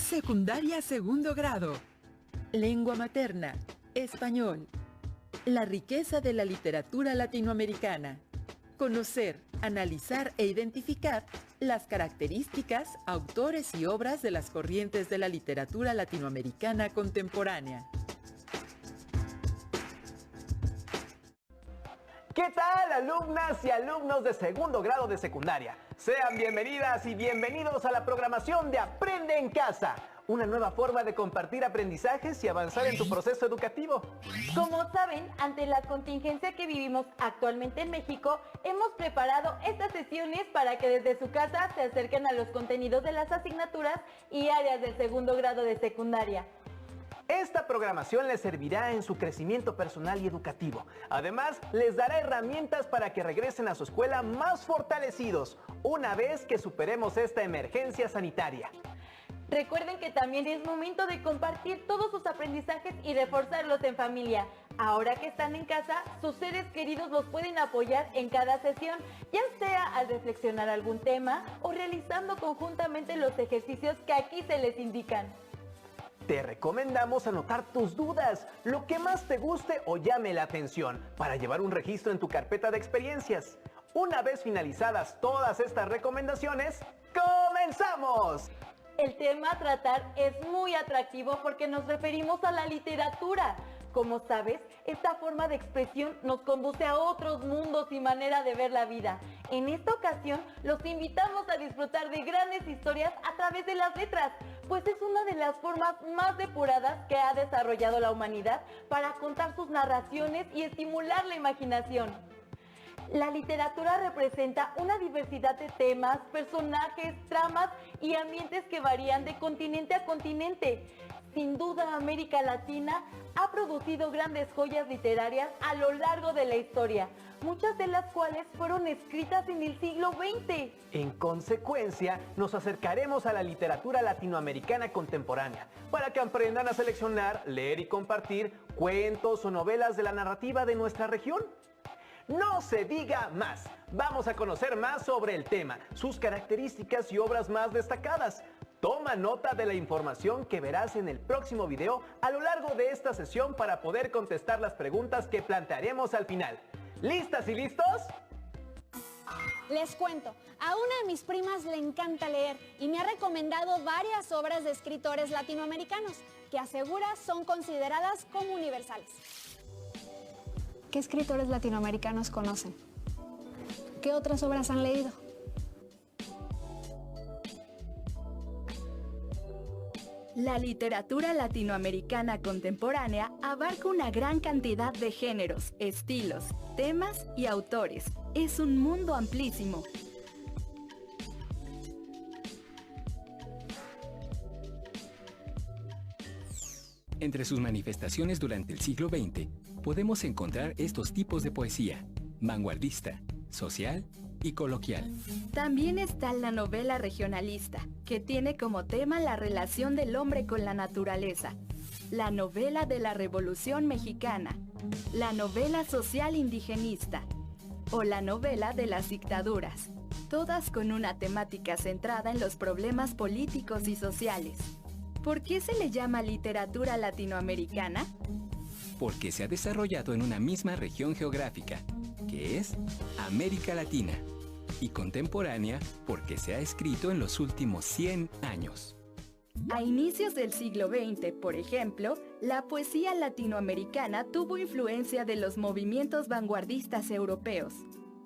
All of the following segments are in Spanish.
Secundaria segundo grado. Lengua materna, español. La riqueza de la literatura latinoamericana. Conocer, analizar e identificar las características, autores y obras de las corrientes de la literatura latinoamericana contemporánea. ¿Qué tal, alumnas y alumnos de segundo grado de secundaria? Sean bienvenidas y bienvenidos a la programación de Aprende en Casa, una nueva forma de compartir aprendizajes y avanzar en tu proceso educativo. Como saben, ante la contingencia que vivimos actualmente en México, hemos preparado estas sesiones para que desde su casa se acerquen a los contenidos de las asignaturas y áreas del segundo grado de secundaria. Esta programación les servirá en su crecimiento personal y educativo. Además, les dará herramientas para que regresen a su escuela más fortalecidos, una vez que superemos esta emergencia sanitaria. Recuerden que también es momento de compartir todos sus aprendizajes y reforzarlos en familia. Ahora que están en casa, sus seres queridos los pueden apoyar en cada sesión, ya sea al reflexionar algún tema o realizando conjuntamente los ejercicios que aquí se les indican. Te recomendamos anotar tus dudas, lo que más te guste o llame la atención, para llevar un registro en tu carpeta de experiencias. Una vez finalizadas todas estas recomendaciones, ¡comenzamos! El tema a tratar es muy atractivo porque nos referimos a la literatura. Como sabes, esta forma de expresión nos conduce a otros mundos y manera de ver la vida. En esta ocasión, los invitamos a disfrutar de grandes historias a través de las letras, pues es una de las formas más depuradas que ha desarrollado la humanidad para contar sus narraciones y estimular la imaginación. La literatura representa una diversidad de temas, personajes, tramas y ambientes que varían de continente a continente. Sin duda, América Latina ha producido grandes joyas literarias a lo largo de la historia, muchas de las cuales fueron escritas en el siglo XX. En consecuencia, nos acercaremos a la literatura latinoamericana contemporánea, para que aprendan a seleccionar, leer y compartir cuentos o novelas de la narrativa de nuestra región. No se diga más, vamos a conocer más sobre el tema, sus características y obras más destacadas. Toma nota de la información que verás en el próximo video a lo largo de esta sesión para poder contestar las preguntas que plantearemos al final. ¿Listas y listos? Les cuento, a una de mis primas le encanta leer y me ha recomendado varias obras de escritores latinoamericanos que asegura son consideradas como universales. ¿Qué escritores latinoamericanos conocen? ¿Qué otras obras han leído? La literatura latinoamericana contemporánea abarca una gran cantidad de géneros, estilos, temas y autores. Es un mundo amplísimo. Entre sus manifestaciones durante el siglo XX, podemos encontrar estos tipos de poesía: vanguardista, social y coloquial. También está la novela regionalista, que tiene como tema la relación del hombre con la naturaleza, la novela de la Revolución Mexicana, la novela social indigenista o la novela de las dictaduras, todas con una temática centrada en los problemas políticos y sociales. ¿Por qué se le llama literatura latinoamericana? Porque se ha desarrollado en una misma región geográfica, que es América Latina, y contemporánea porque se ha escrito en los últimos 100 años. A inicios del siglo XX, por ejemplo, la poesía latinoamericana tuvo influencia de los movimientos vanguardistas europeos.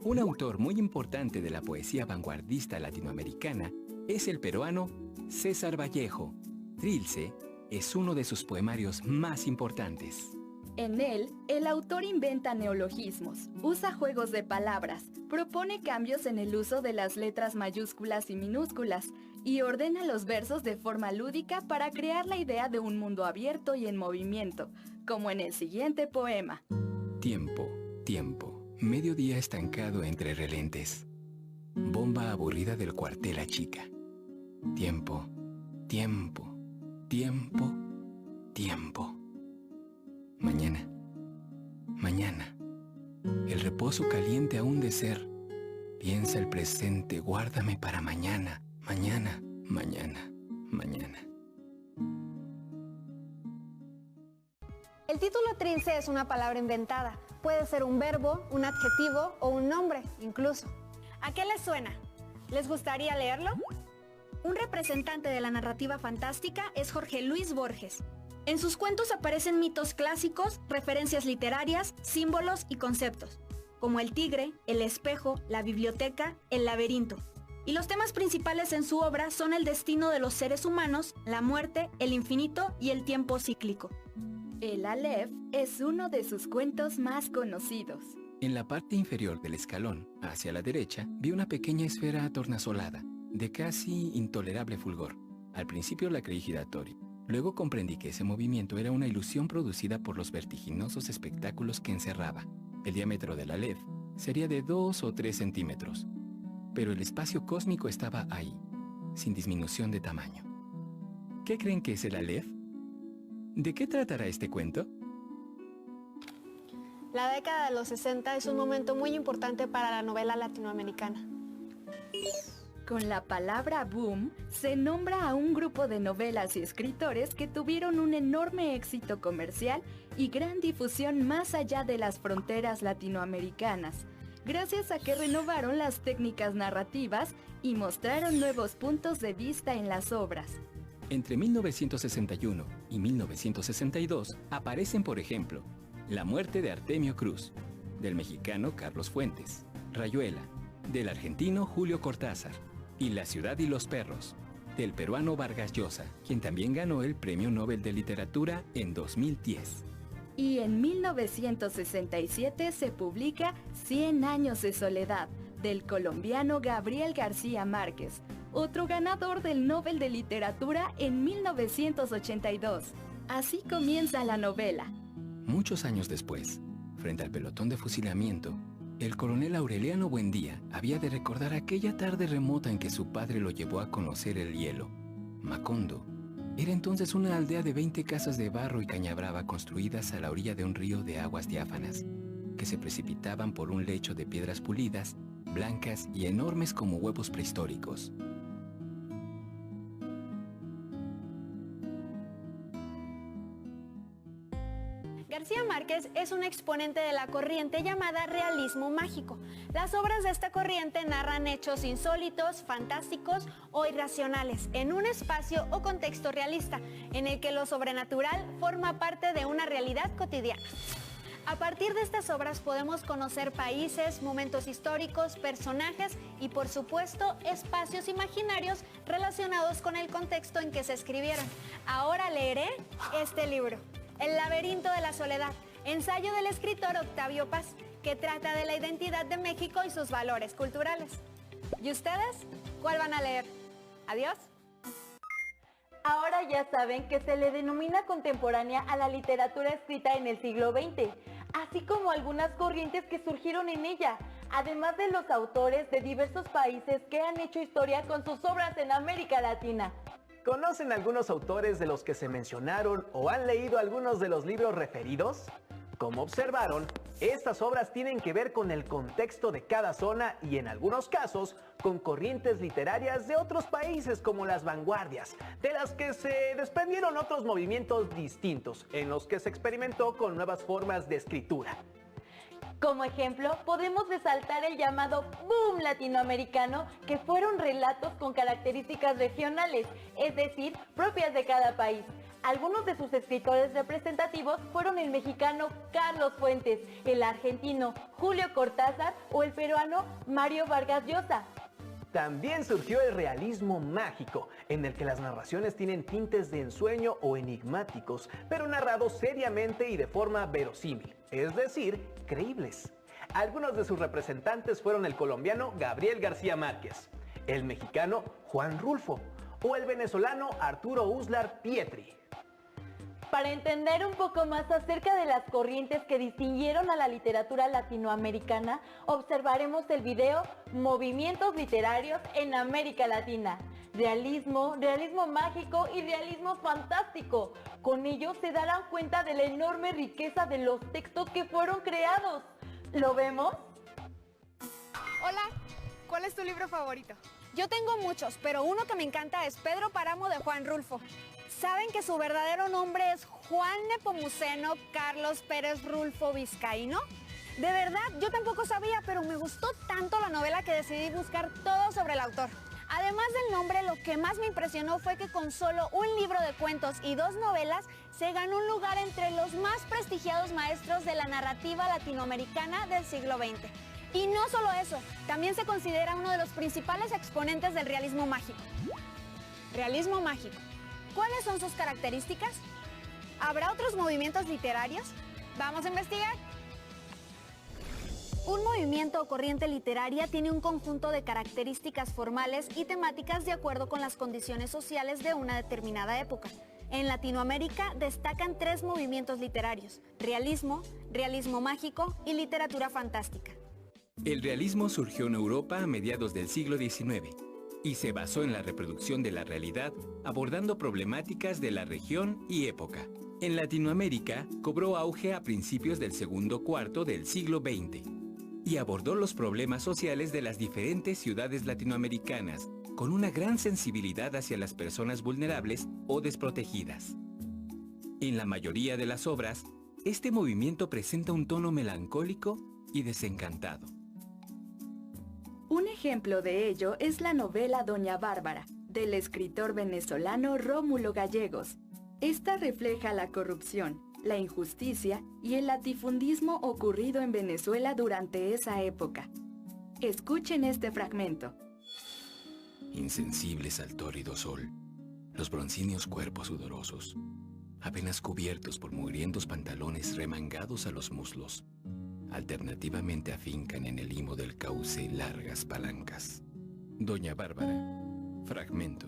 Un autor muy importante de la poesía vanguardista latinoamericana es el peruano César Vallejo. Trilce es uno de sus poemarios más importantes. En él, el autor inventa neologismos, usa juegos de palabras, propone cambios en el uso de las letras mayúsculas y minúsculas y ordena los versos de forma lúdica para crear la idea de un mundo abierto y en movimiento, como en el siguiente poema. Tiempo, tiempo, mediodía estancado entre relentes. Bomba aburrida del cuartel a chica. Tiempo, tiempo, tiempo, tiempo. Mañana, mañana, el reposo caliente aún de ser. Piensa el presente, guárdame para mañana, mañana, mañana, mañana. título Trilce es una palabra inventada. Puede ser un verbo, un adjetivo o un nombre, incluso. ¿A qué les suena? ¿Les gustaría leerlo? Un representante de la narrativa fantástica es Jorge Luis Borges. En sus cuentos aparecen mitos clásicos, referencias literarias, símbolos y conceptos, como el tigre, el espejo, la biblioteca, el laberinto. Y los temas principales en su obra son el destino de los seres humanos, la muerte, el infinito y el tiempo cíclico. El Aleph es uno de sus cuentos más conocidos. En la parte inferior del escalón, hacia la derecha, vi una pequeña esfera atornasolada, de casi intolerable fulgor. Al principio la creí giratoria. Luego comprendí que ese movimiento era una ilusión producida por los vertiginosos espectáculos que encerraba. El diámetro del Aleph sería de 2 o 3 centímetros. Pero el espacio cósmico estaba ahí, sin disminución de tamaño. ¿Qué creen que es el Aleph? ¿De qué tratará este cuento? La década de los 60 es un momento muy importante para la novela latinoamericana. Con la palabra boom, se nombra a un grupo de novelas y escritores que tuvieron un enorme éxito comercial y gran difusión más allá de las fronteras latinoamericanas, gracias a que renovaron las técnicas narrativas y mostraron nuevos puntos de vista en las obras. Entre 1961 y 1962 aparecen, por ejemplo, La muerte de Artemio Cruz, del mexicano Carlos Fuentes, Rayuela, del argentino Julio Cortázar, y La ciudad y los perros, del peruano Vargas Llosa, quien también ganó el Premio Nobel de Literatura en 2010. Y en 1967 se publica 100 años de soledad, del colombiano Gabriel García Márquez, otro ganador del Nobel de Literatura en 1982. Así comienza la novela. Muchos años después, frente al pelotón de fusilamiento, el coronel Aureliano Buendía había de recordar aquella tarde remota en que su padre lo llevó a conocer el hielo. Macondo era entonces una aldea de 20 casas de barro y caña brava construidas a la orilla de un río de aguas diáfanas, que se precipitaban por un lecho de piedras pulidas, blancas y enormes como huevos prehistóricos. García Márquez es un exponente de la corriente llamada realismo mágico. Las obras de esta corriente narran hechos insólitos, fantásticos o irracionales en un espacio o contexto realista, en el que lo sobrenatural forma parte de una realidad cotidiana. A partir de estas obras podemos conocer países, momentos históricos, personajes y, por supuesto, espacios imaginarios relacionados con el contexto en que se escribieron. Ahora leeré este libro, El laberinto de la soledad, ensayo del escritor Octavio Paz, que trata de la identidad de México y sus valores culturales. ¿Y ustedes? ¿Cuál van a leer? Adiós. Ahora ya saben que se le denomina contemporánea a la literatura escrita en el siglo XX, así como algunas corrientes que surgieron en ella, además de los autores de diversos países que han hecho historia con sus obras en América Latina. ¿Conocen algunos autores de los que se mencionaron o han leído algunos de los libros referidos? Como observaron, estas obras tienen que ver con el contexto de cada zona y en algunos casos con corrientes literarias de otros países como las vanguardias, de las que se desprendieron otros movimientos distintos en los que se experimentó con nuevas formas de escritura. Como ejemplo, podemos resaltar el llamado boom latinoamericano, que fueron relatos con características regionales, es decir, propias de cada país. Algunos de sus escritores representativos fueron el mexicano Carlos Fuentes, el argentino Julio Cortázar o el peruano Mario Vargas Llosa. También surgió el realismo mágico, en el que las narraciones tienen tintes de ensueño o enigmáticos, pero narrados seriamente y de forma verosímil, es decir, creíbles. Algunos de sus representantes fueron el colombiano Gabriel García Márquez, el mexicano Juan Rulfo o el venezolano Arturo Uslar Pietri. Para entender un poco más acerca de las corrientes que distinguieron a la literatura latinoamericana, observaremos el video Movimientos literarios en América Latina. Realismo, realismo mágico y realismo fantástico. Con ello se darán cuenta de la enorme riqueza de los textos que fueron creados. ¿Lo vemos? Hola, ¿cuál es tu libro favorito? Yo tengo muchos, pero uno que me encanta es Pedro Páramo de Juan Rulfo. ¿Saben que su verdadero nombre es Juan Nepomuceno Carlos Pérez Rulfo Vizcaíno? De verdad, yo tampoco sabía, pero me gustó tanto la novela que decidí buscar todo sobre el autor. Además del nombre, lo que más me impresionó fue que con solo un libro de cuentos y 2 novelas, se ganó un lugar entre los más prestigiados maestros de la narrativa latinoamericana del siglo XX. Y no solo eso, también se considera uno de los principales exponentes del realismo mágico. Realismo mágico. ¿Cuáles son sus características? ¿Habrá otros movimientos literarios? Vamos a investigar. Un movimiento o corriente literaria tiene un conjunto de características formales y temáticas de acuerdo con las condiciones sociales de una determinada época. En Latinoamérica destacan 3 movimientos literarios: realismo, realismo mágico y literatura fantástica. El realismo surgió en Europa a mediados del siglo XIX y se basó en la reproducción de la realidad, abordando problemáticas de la región y época. En Latinoamérica cobró auge a principios del segundo cuarto del siglo XX y abordó los problemas sociales de las diferentes ciudades latinoamericanas con una gran sensibilidad hacia las personas vulnerables o desprotegidas. En la mayoría de las obras, este movimiento presenta un tono melancólico y desencantado. Un ejemplo de ello es la novela Doña Bárbara, del escritor venezolano Rómulo Gallegos. Esta refleja la corrupción, la injusticia y el latifundismo ocurrido en Venezuela durante esa época. Escuchen este fragmento. Insensibles al tórrido sol, los broncíneos cuerpos sudorosos, apenas cubiertos por mugrientos pantalones remangados a los muslos, alternativamente afincan en el limo del cauce largas palancas. Doña Bárbara, fragmento.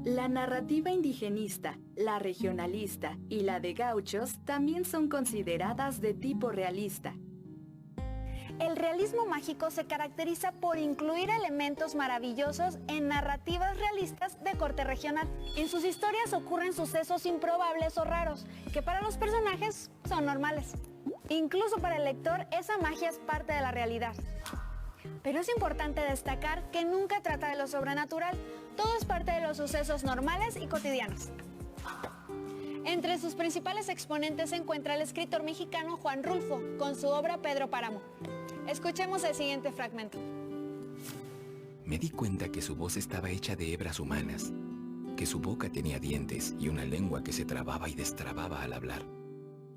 La narrativa indigenista, la regionalista y la de gauchos también son consideradas de tipo realista. El realismo mágico se caracteriza por incluir elementos maravillosos en narrativas realistas de corte regional. En sus historias ocurren sucesos improbables o raros, que para los personajes son normales. Incluso para el lector, esa magia es parte de la realidad. Pero es importante destacar que nunca trata de lo sobrenatural, todo es parte de los sucesos normales y cotidianos. Entre sus principales exponentes se encuentra el escritor mexicano Juan Rulfo, con su obra Pedro Páramo. Escuchemos el siguiente fragmento. Me di cuenta que su voz estaba hecha de hebras humanas, que su boca tenía dientes y una lengua que se trababa y destrababa al hablar,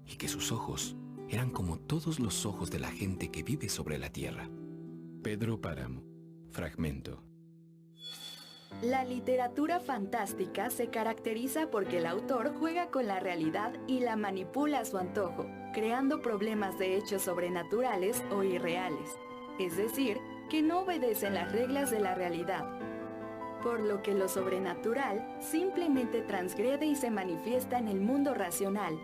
y que sus ojos eran como todos los ojos de la gente que vive sobre la tierra. Pedro Páramo, fragmento. La literatura fantástica se caracteriza porque el autor juega con la realidad y la manipula a su antojo, creando problemas de hechos sobrenaturales o irreales, es decir, que no obedecen las reglas de la realidad, por lo que lo sobrenatural simplemente transgrede y se manifiesta en el mundo racional.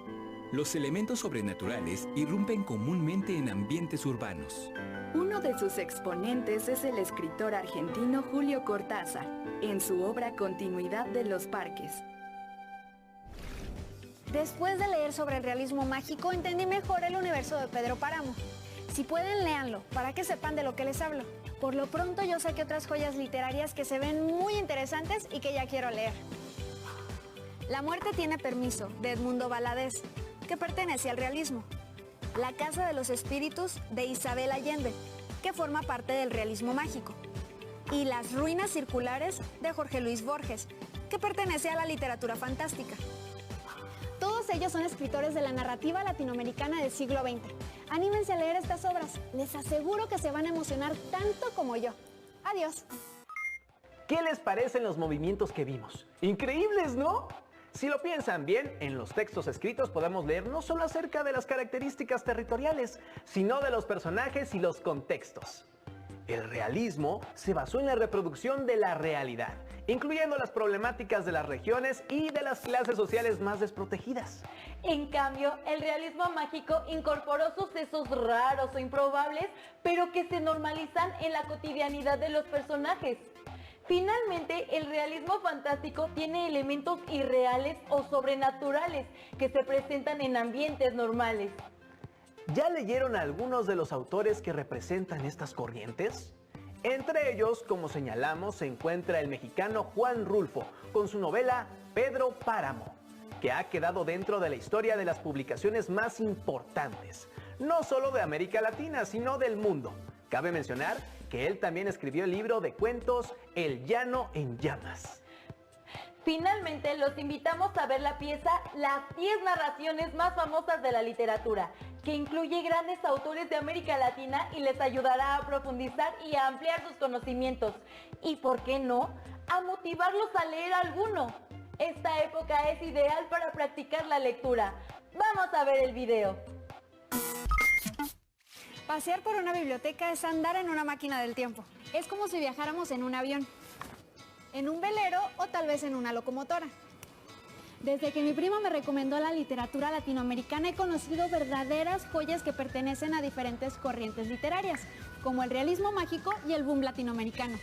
Los elementos sobrenaturales irrumpen comúnmente en ambientes urbanos. Uno de sus exponentes es el escritor argentino Julio Cortázar, en su obra Continuidad de los Parques. Después de leer sobre el realismo mágico, entendí mejor el universo de Pedro Páramo. Si pueden, léanlo, para que sepan de lo que les hablo. Por lo pronto, yo saqué otras joyas literarias que se ven muy interesantes y que ya quiero leer. La muerte tiene permiso, de Edmundo Valadez, que pertenece al realismo. La Casa de los Espíritus, de Isabel Allende, que forma parte del realismo mágico. Y Las Ruinas Circulares, de Jorge Luis Borges, que pertenece a la literatura fantástica. Todos ellos son escritores de la narrativa latinoamericana del siglo XX. Anímense a leer estas obras, les aseguro que se van a emocionar tanto como yo. Adiós. ¿Qué les parecen los movimientos que vimos? Increíbles, ¿no? Si lo piensan bien, en los textos escritos podemos leer no solo acerca de las características territoriales, sino de los personajes y los contextos. El realismo se basó en la reproducción de la realidad, incluyendo las problemáticas de las regiones y de las clases sociales más desprotegidas. En cambio, el realismo mágico incorporó sucesos raros o improbables, pero que se normalizan en la cotidianidad de los personajes. Finalmente, el realismo fantástico tiene elementos irreales o sobrenaturales que se presentan en ambientes normales. ¿Ya leyeron a algunos de los autores que representan estas corrientes? Entre ellos, como señalamos, se encuentra el mexicano Juan Rulfo, con su novela Pedro Páramo, que ha quedado dentro de la historia de las publicaciones más importantes, no solo de América Latina, sino del mundo. Cabe mencionar que él también escribió el libro de cuentos El Llano en Llamas. Finalmente, los invitamos a ver la pieza Las 10 narraciones más famosas de la literatura, que incluye grandes autores de América Latina y les ayudará a profundizar y a ampliar sus conocimientos. Y, ¿por qué no?, a motivarlos a leer alguno. Esta época es ideal para practicar la lectura. Vamos a ver el video. Pasear por una biblioteca es andar en una máquina del tiempo. Es como si viajáramos en un avión, en un velero o tal vez en una locomotora. Desde que mi prima me recomendó la literatura latinoamericana he conocido verdaderas joyas que pertenecen a diferentes corrientes literarias, como el realismo mágico y el boom latinoamericano.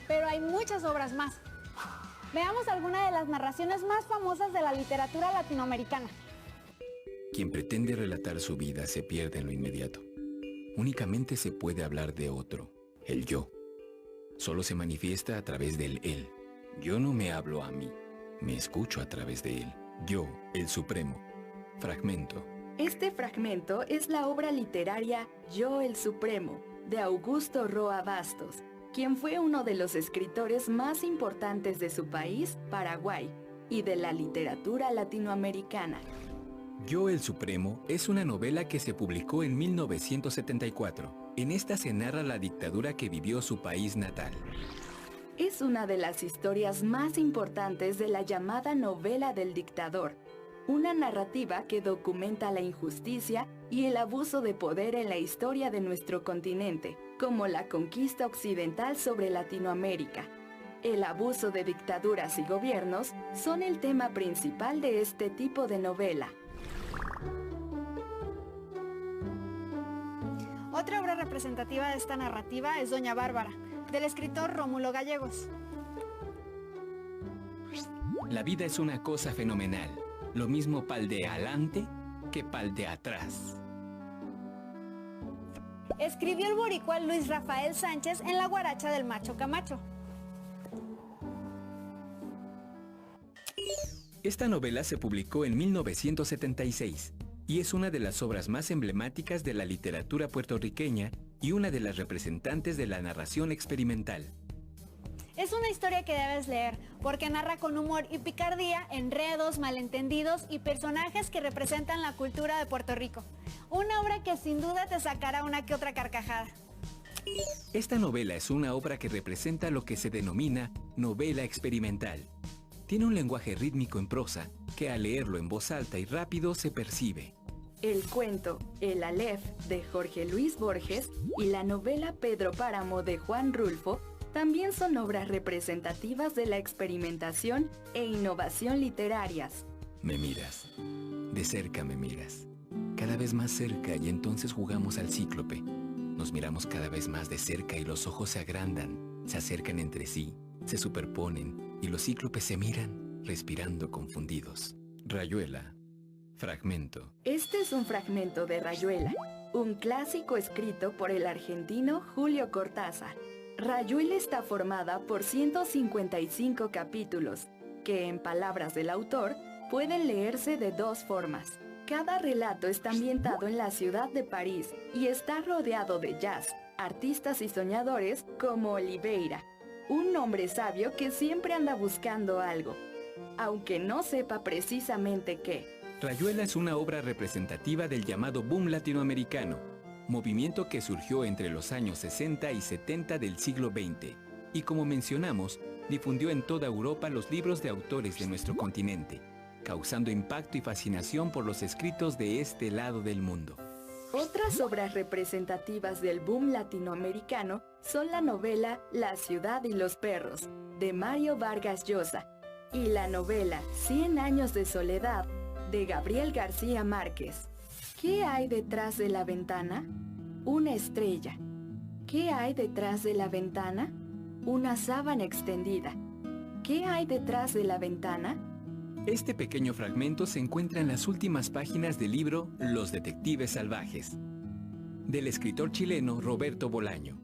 Pero hay muchas obras más. Veamos algunas de las narraciones más famosas de la literatura latinoamericana. Quien pretende relatar su vida se pierde en lo inmediato. Únicamente se puede hablar de otro, el yo. Solo se manifiesta a través del él. Yo no me hablo a mí, me escucho a través de él. Yo, el Supremo. Fragmento. Este fragmento es la obra literaria Yo, el Supremo, de Augusto Roa Bastos, quien fue uno de los escritores más importantes de su país, Paraguay, y de la literatura latinoamericana. Yo, el Supremo es una novela que se publicó en 1974. En esta se narra la dictadura que vivió su país natal. Es una de las historias más importantes de la llamada novela del dictador, una narrativa que documenta la injusticia y el abuso de poder en la historia de nuestro continente, como la conquista occidental sobre Latinoamérica. El abuso de dictaduras y gobiernos son el tema principal de este tipo de novela. Otra obra representativa de esta narrativa es Doña Bárbara, del escritor Rómulo Gallegos. La vida es una cosa fenomenal. Lo mismo pal de adelante que pal de atrás. Escribió el boricua Luis Rafael Sánchez en La Guaracha del Macho Camacho. Esta novela se publicó en 1976 y es una de las obras más emblemáticas de la literatura puertorriqueña y una de las representantes de la narración experimental. Es una historia que debes leer, porque narra con humor y picardía enredos, malentendidos y personajes que representan la cultura de Puerto Rico. Una obra que sin duda te sacará una que otra carcajada. Esta novela es una obra que representa lo que se denomina novela experimental. Tiene un lenguaje rítmico en prosa que al leerlo en voz alta y rápido se percibe. El cuento El Aleph de Jorge Luis Borges y la novela Pedro Páramo de Juan Rulfo también son obras representativas de la experimentación e innovación literarias. Me miras. De cerca me miras. Cada vez más cerca y entonces jugamos al cíclope. Nos miramos cada vez más de cerca y los ojos se agrandan, se acercan entre sí, se superponen y los cíclopes se miran, respirando confundidos. Rayuela. Fragmento. Este es un fragmento de Rayuela, un clásico escrito por el argentino Julio Cortázar. Rayuela está formada por 155 capítulos, que en palabras del autor, pueden leerse de dos formas. Cada relato está ambientado en la ciudad de París y está rodeado de jazz, artistas y soñadores como Oliveira, un hombre sabio que siempre anda buscando algo, aunque no sepa precisamente qué. Rayuela es una obra representativa del llamado boom latinoamericano, movimiento que surgió entre los años 60 y 70 del siglo XX, y como mencionamos, difundió en toda Europa los libros de autores de nuestro continente, causando impacto y fascinación por los escritos de este lado del mundo. Otras obras representativas del boom latinoamericano son la novela La ciudad y los perros, de Mario Vargas Llosa, y la novela 100 años de soledad, de Gabriel García Márquez. ¿Qué hay detrás de la ventana? Una estrella. ¿Qué hay detrás de la ventana? Una sábana extendida. ¿Qué hay detrás de la ventana? Este pequeño fragmento se encuentra en las últimas páginas del libro Los detectives salvajes, del escritor chileno Roberto Bolaño.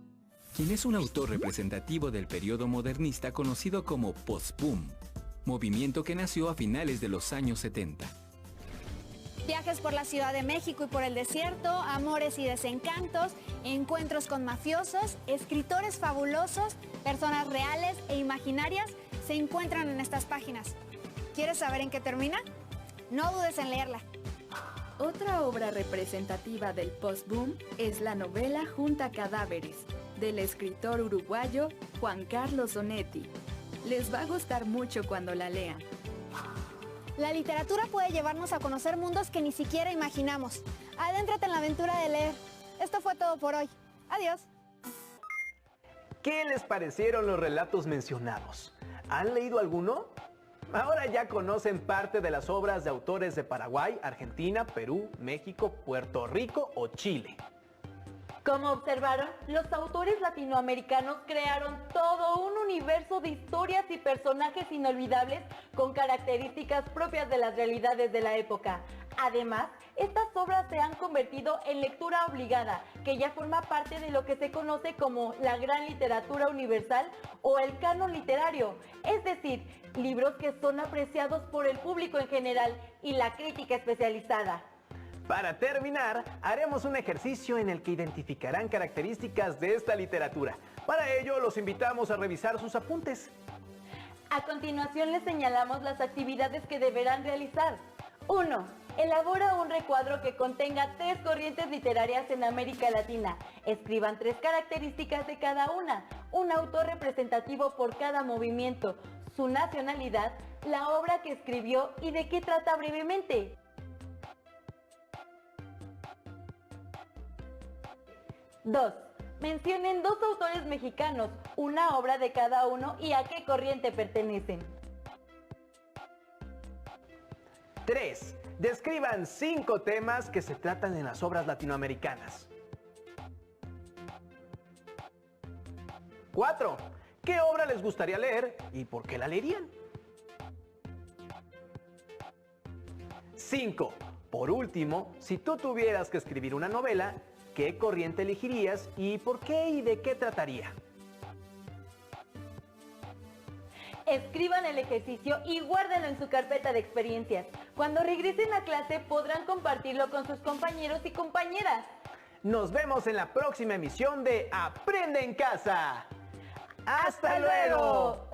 quien es un autor representativo del periodo modernista conocido como post-boom, movimiento que nació a finales de los años 70. Viajes por la Ciudad de México y por el desierto, amores y desencantos, encuentros con mafiosos, escritores fabulosos, personas reales e imaginarias se encuentran en estas páginas. ¿Quieres saber en qué termina? No dudes en leerla. Otra obra representativa del post-boom es la novela Junta Cadáveres, del escritor uruguayo Juan Carlos Onetti. Les va a gustar mucho cuando la lean. La literatura puede llevarnos a conocer mundos que ni siquiera imaginamos. Adéntrate en la aventura de leer. Esto fue todo por hoy. Adiós. ¿Qué les parecieron los relatos mencionados? ¿Han leído alguno? Ahora ya conocen parte de las obras de autores de Paraguay, Argentina, Perú, México, Puerto Rico o Chile. Como observaron, los autores latinoamericanos crearon todo un universo de historias y personajes inolvidables con características propias de las realidades de la época. Además, estas obras se han convertido en lectura obligada, que ya forma parte de lo que se conoce como la gran literatura universal o el canon literario, es decir, libros que son apreciados por el público en general y la crítica especializada. Para terminar, haremos un ejercicio en el que identificarán características de esta literatura. Para ello, los invitamos a revisar sus apuntes. A continuación les señalamos las actividades que deberán realizar. 1. Elabora un recuadro que contenga 3 corrientes literarias en América Latina. Escriban 3 características de cada una, un autor representativo por cada movimiento, su nacionalidad, la obra que escribió y de qué trata brevemente. 2. Mencionen 2 autores mexicanos, una obra de cada uno y a qué corriente pertenecen. 3. Describan 5 temas que se tratan en las obras latinoamericanas. 4. ¿Qué obra les gustaría leer y por qué la leerían? 5. Por último, si tú tuvieras que escribir una novela, ¿qué corriente elegirías y por qué y de qué trataría? Escriban el ejercicio y guárdenlo en su carpeta de experiencias. Cuando regresen a clase podrán compartirlo con sus compañeros y compañeras. Nos vemos en la próxima emisión de Aprende en Casa. ¡Hasta luego!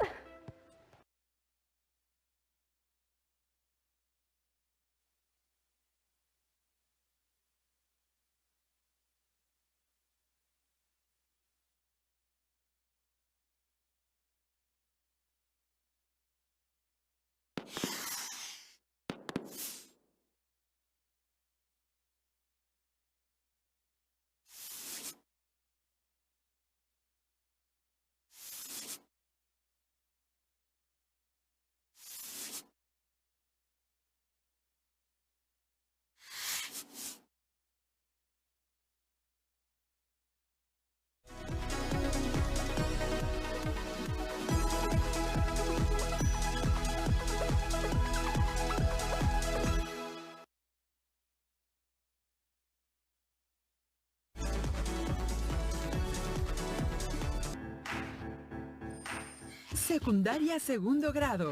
Secundaria segundo grado.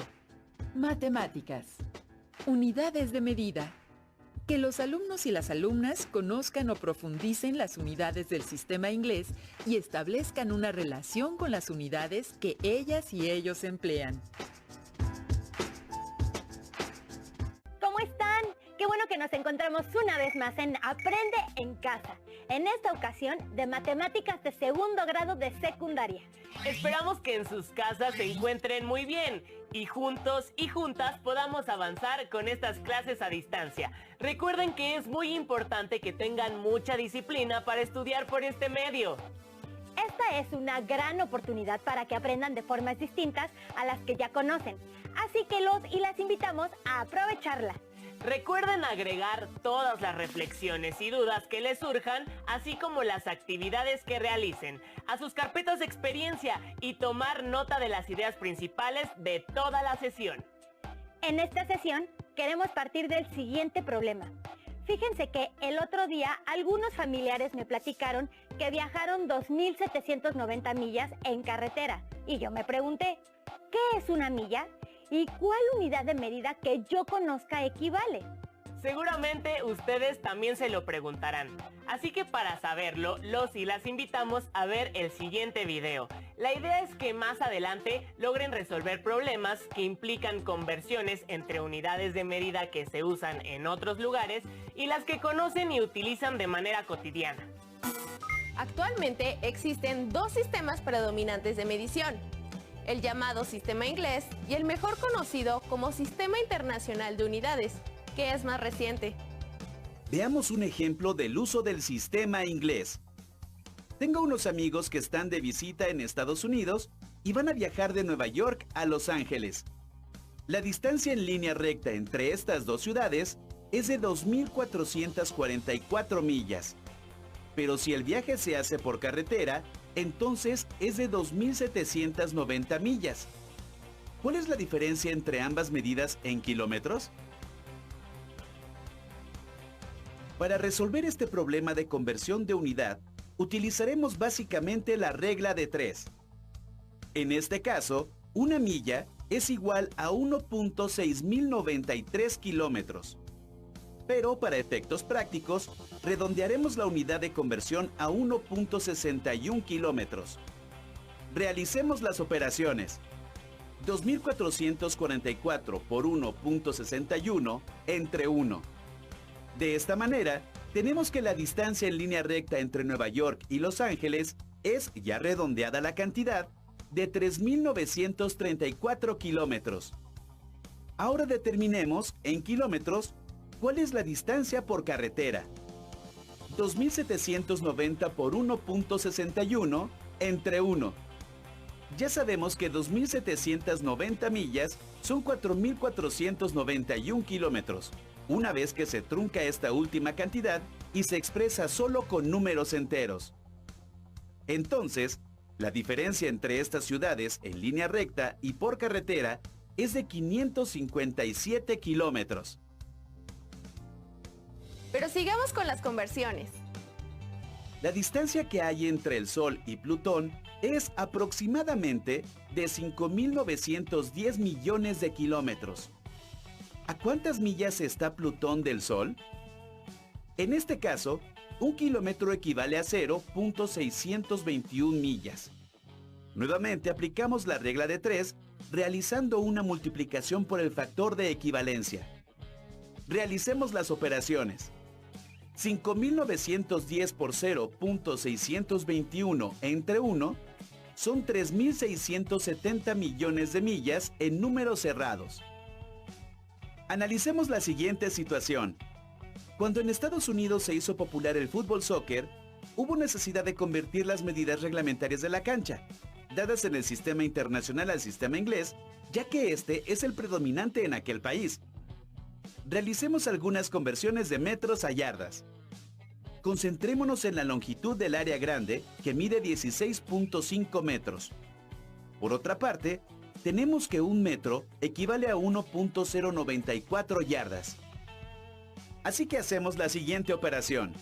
Matemáticas. Unidades de medida. Que los alumnos y las alumnas conozcan o profundicen las unidades del sistema inglés y establezcan una relación con las unidades que ellas y ellos emplean. ¿Cómo están? Qué bueno que nos encontramos una vez más en Aprende en Casa. En esta ocasión, de matemáticas de segundo grado de secundaria. Esperamos que en sus casas se encuentren muy bien y juntos y juntas podamos avanzar con estas clases a distancia. Recuerden que es muy importante que tengan mucha disciplina para estudiar por este medio. Esta es una gran oportunidad para que aprendan de formas distintas a las que ya conocen. Así que los y las invitamos a aprovecharla. Recuerden agregar todas las reflexiones y dudas que les surjan, así como las actividades que realicen, a sus carpetas de experiencia y tomar nota de las ideas principales de toda la sesión. En esta sesión queremos partir del siguiente problema. Fíjense que el otro día algunos familiares me platicaron que viajaron 2.790 millas en carretera. Y yo me pregunté, ¿qué es una milla? ¿Y cuál unidad de medida que yo conozca equivale? Seguramente ustedes también se lo preguntarán. Así que para saberlo, los y las invitamos a ver el siguiente video. La idea es que más adelante logren resolver problemas que implican conversiones entre unidades de medida que se usan en otros lugares y las que conocen y utilizan de manera cotidiana. Actualmente existen dos sistemas predominantes de medición, el llamado sistema inglés y el mejor conocido como Sistema Internacional de Unidades, que es más reciente. Veamos un ejemplo del uso del sistema inglés. Tengo unos amigos que están de visita en Estados Unidos y van a viajar de Nueva York a Los Ángeles. La distancia en línea recta entre estas dos ciudades es de 2.444 millas. Pero si el viaje se hace por carretera, entonces es de 2.790 millas. ¿Cuál es la diferencia entre ambas medidas en kilómetros? Para resolver este problema de conversión de unidad, utilizaremos básicamente la regla de 3. En este caso, una milla es igual a 1.6093 kilómetros. Pero para efectos prácticos, redondearemos la unidad de conversión a 1.61 kilómetros. Realicemos las operaciones. 2.444 por 1.61 entre 1. De esta manera, tenemos que la distancia en línea recta entre Nueva York y Los Ángeles es, ya redondeada la cantidad, de 3.934 kilómetros. Ahora determinemos, en kilómetros, cuál es la distancia por carretera. 2.790 por 1.61 entre 1. Ya sabemos que 2.790 millas son 4.491 kilómetros. Una vez que se trunca esta última cantidad y se expresa solo con números enteros. Entonces, la diferencia entre estas ciudades en línea recta y por carretera es de 557 kilómetros. Pero sigamos con las conversiones. La distancia que hay entre el Sol y Plutón es aproximadamente de 5.910 millones de kilómetros. ¿A cuántas millas está Plutón del Sol? En este caso, un kilómetro equivale a 0.621 millas. Nuevamente aplicamos la regla de 3, realizando una multiplicación por el factor de equivalencia. Realicemos las operaciones. 5.910 por 0.621 entre 1 son 3.670 millones de millas en números cerrados. Analicemos la siguiente situación. Cuando en Estados Unidos se hizo popular el fútbol soccer, hubo necesidad de convertir las medidas reglamentarias de la cancha, dadas en el sistema internacional al sistema inglés, ya que este es el predominante en aquel país. Realicemos algunas conversiones de metros a yardas. Concentrémonos en la longitud del área grande, que mide 16.5 metros. Por otra parte, tenemos que un metro equivale a 1.094 yardas. Así que hacemos la siguiente operación.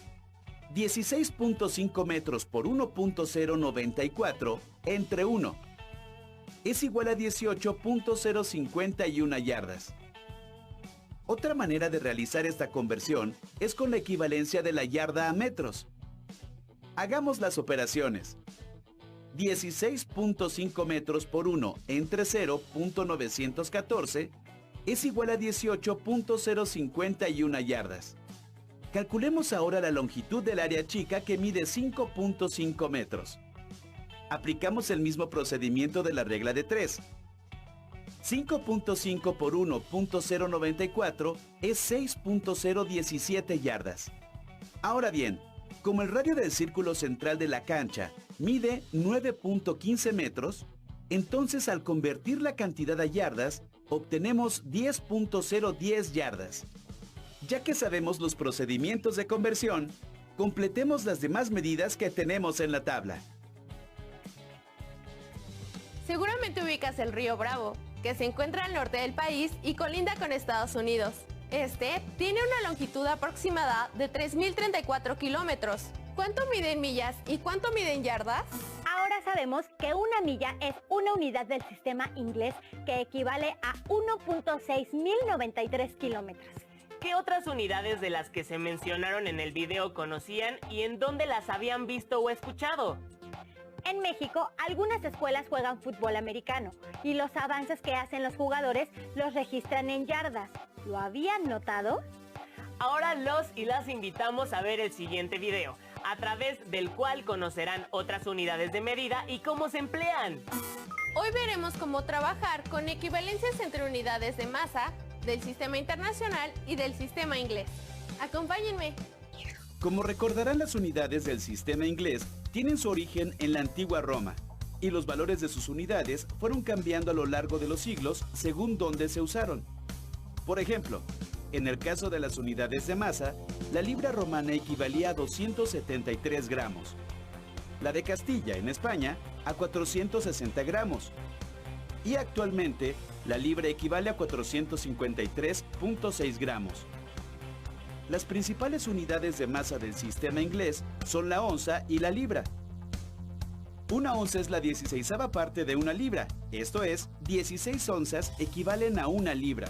16.5 metros por 1.094 entre 1 es igual a 18.051 yardas. Otra manera de realizar esta conversión es con la equivalencia de la yarda a metros. Hagamos las operaciones. 16.5 metros por 1 entre 0.914 es igual a 18.051 yardas. Calculemos ahora la longitud del área chica, que mide 5.5 metros. Aplicamos el mismo procedimiento de la regla de 3. 5.5 por 1.094 es 6.017 yardas. Ahora bien, como el radio del círculo central de la cancha mide 9.15 metros, entonces al convertir la cantidad a yardas, obtenemos 10.010 yardas. Ya que sabemos los procedimientos de conversión, completemos las demás medidas que tenemos en la tabla. Seguramente ubicas el río Bravo, que se encuentra al norte del país y colinda con Estados Unidos. Este tiene una longitud aproximada de 3.034 kilómetros. ¿Cuánto mide en millas y cuánto mide en yardas? Ahora sabemos que una milla es una unidad del sistema inglés que equivale a 1.6093 kilómetros. ¿Qué otras unidades de las que se mencionaron en el video conocían y en dónde las habían visto o escuchado? En México, algunas escuelas juegan fútbol americano y los avances que hacen los jugadores los registran en yardas. ¿Lo habían notado? Ahora los y las invitamos a ver el siguiente video, a través del cual conocerán otras unidades de medida y cómo se emplean. Hoy veremos cómo trabajar con equivalencias entre unidades de masa, del sistema internacional y del sistema inglés. Acompáñenme. Como recordarán, las unidades del sistema inglés tienen su origen en la antigua Roma, y los valores de sus unidades fueron cambiando a lo largo de los siglos según dónde se usaron. Por ejemplo, en el caso de las unidades de masa, la libra romana equivalía a 273 gramos, la de Castilla, en España, a 460 gramos, y actualmente la libra equivale a 453.6 gramos. Las principales unidades de masa del sistema inglés son la onza y la libra. Una onza es la 16ª parte de una libra, esto es, 16 onzas equivalen a una libra.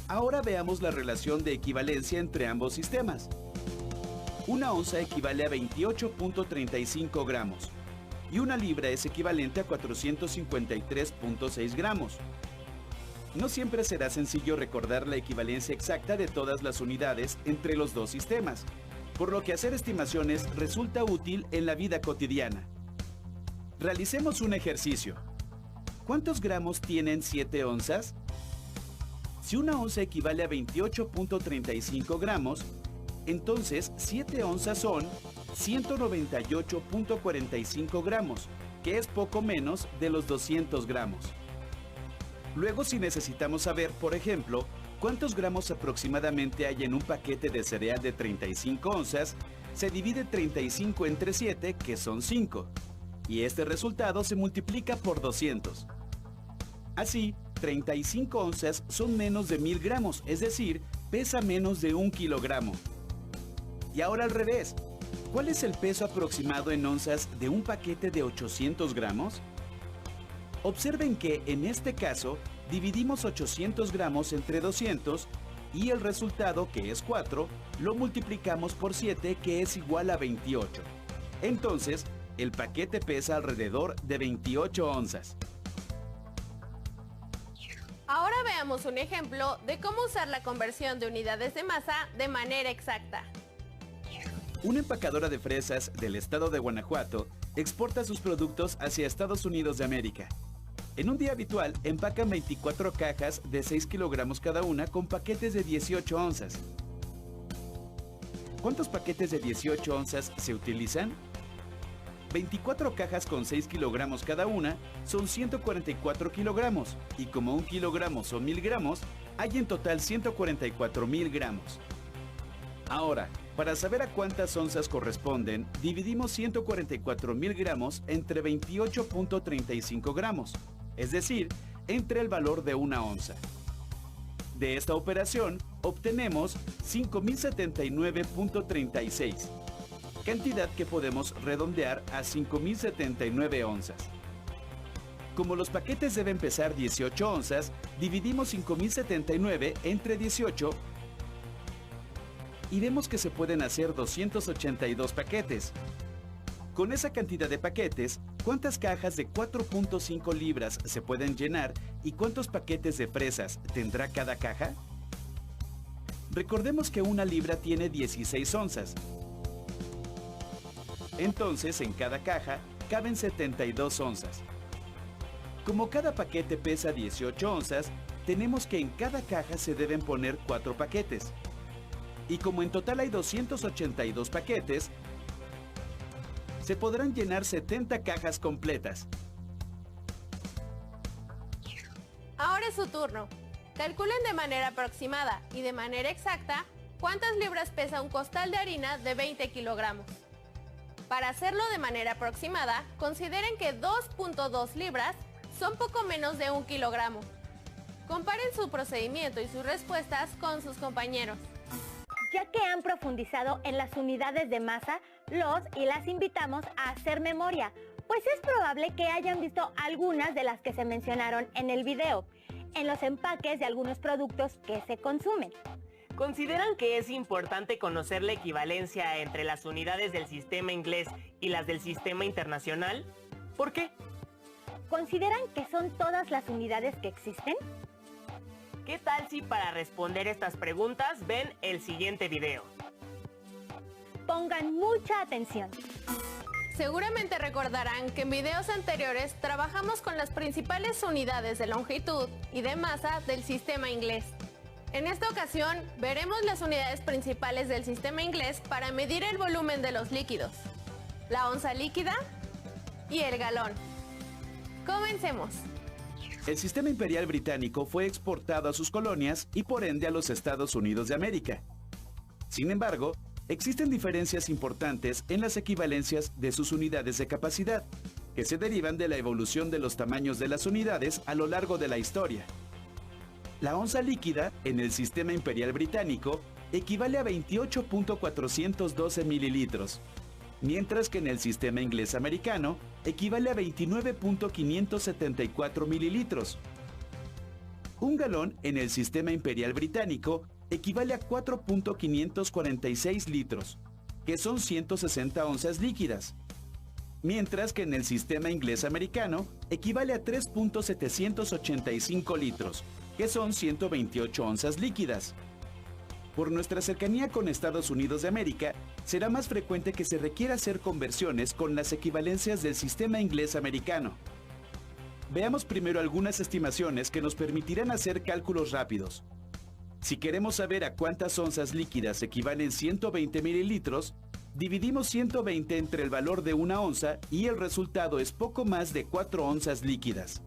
Ahora veamos la relación de equivalencia entre ambos sistemas. Una onza equivale a 28.35 gramos y una libra es equivalente a 453.6 gramos. No siempre será sencillo recordar la equivalencia exacta de todas las unidades entre los dos sistemas, por lo que hacer estimaciones resulta útil en la vida cotidiana. Realicemos un ejercicio. ¿Cuántos gramos tienen 7 onzas? Si una onza equivale a 28.35 gramos, entonces 7 onzas son 198.45 gramos, que es poco menos de los 200 gramos. Luego, si necesitamos saber, por ejemplo, cuántos gramos aproximadamente hay en un paquete de cereal de 35 onzas, se divide 35 entre 7, que son 5, y este resultado se multiplica por 200. Así, 35 onzas son menos de 1000 gramos, es decir, pesa menos de 1 kilogramo. Y ahora al revés, ¿cuál es el peso aproximado en onzas de un paquete de 800 gramos? Observen que, en este caso, dividimos 800 gramos entre 200 y el resultado, que es 4, lo multiplicamos por 7, que es igual a 28. Entonces, el paquete pesa alrededor de 28 onzas. Ahora veamos un ejemplo de cómo usar la conversión de unidades de masa de manera exacta. Una empacadora de fresas del estado de Guanajuato exporta sus productos hacia Estados Unidos de América. En un día habitual, empacan 24 cajas de 6 kilogramos cada una con paquetes de 18 onzas. ¿Cuántos paquetes de 18 onzas se utilizan? 24 cajas con 6 kilogramos cada una son 144 kilogramos, y como 1 kilogramo son 1000 gramos, hay en total 144.000 gramos. Ahora, para saber a cuántas onzas corresponden, dividimos 144.000 gramos entre 28.35 gramos, es decir, entre el valor de una onza. De esta operación, obtenemos 5.079.36, cantidad que podemos redondear a 5.079 onzas. Como los paquetes deben pesar 18 onzas, dividimos 5.079 entre 18 y vemos que se pueden hacer 282 paquetes. Con esa cantidad de paquetes, ¿cuántas cajas de 4.5 libras se pueden llenar y cuántos paquetes de fresas tendrá cada caja? Recordemos que una libra tiene 16 onzas. Entonces, en cada caja caben 72 onzas. Como cada paquete pesa 18 onzas, tenemos que en cada caja se deben poner 4 paquetes. Y como en total hay 282 paquetes, se podrán llenar 70 cajas completas. Ahora es su turno. Calculen de manera aproximada y de manera exacta cuántas libras pesa un costal de harina de 20 kilogramos. Para hacerlo de manera aproximada, consideren que 2.2 libras son poco menos de 1 kilogramo. Comparen su procedimiento y sus respuestas con sus compañeros. Ya que han profundizado en las unidades de masa, los y las invitamos a hacer memoria, pues es probable que hayan visto algunas de las que se mencionaron en el video, en los empaques de algunos productos que se consumen. ¿Consideran que es importante conocer la equivalencia entre las unidades del sistema inglés y las del sistema internacional? ¿Por qué? ¿Consideran que son todas las unidades que existen? ¿Qué tal si para responder estas preguntas ven el siguiente video? Pongan mucha atención. Seguramente recordarán que en videos anteriores trabajamos con las principales unidades de longitud y de masa del sistema inglés. En esta ocasión veremos las unidades principales del sistema inglés para medir el volumen de los líquidos, la onza líquida y el galón. Comencemos. El sistema imperial británico fue exportado a sus colonias y por ende a los Estados Unidos de América. Sin embargo, existen diferencias importantes en las equivalencias de sus unidades de capacidad, que se derivan de la evolución de los tamaños de las unidades a lo largo de la historia. La onza líquida en el sistema imperial británico equivale a 28.412 mililitros, mientras que en el sistema inglés americano equivale a 29.574 mililitros. Un galón en el sistema imperial británico equivale a 4.546 litros, que son 160 onzas líquidas, mientras que en el sistema inglés americano equivale a 3.785 litros, que son 128 onzas líquidas. Por nuestra cercanía con Estados Unidos de América, será más frecuente que se requiera hacer conversiones con las equivalencias del sistema inglés americano. Veamos primero algunas estimaciones que nos permitirán hacer cálculos rápidos. Si queremos saber a cuántas onzas líquidas equivalen 120 mililitros, dividimos 120 entre el valor de una onza y el resultado es poco más de 4 onzas líquidas.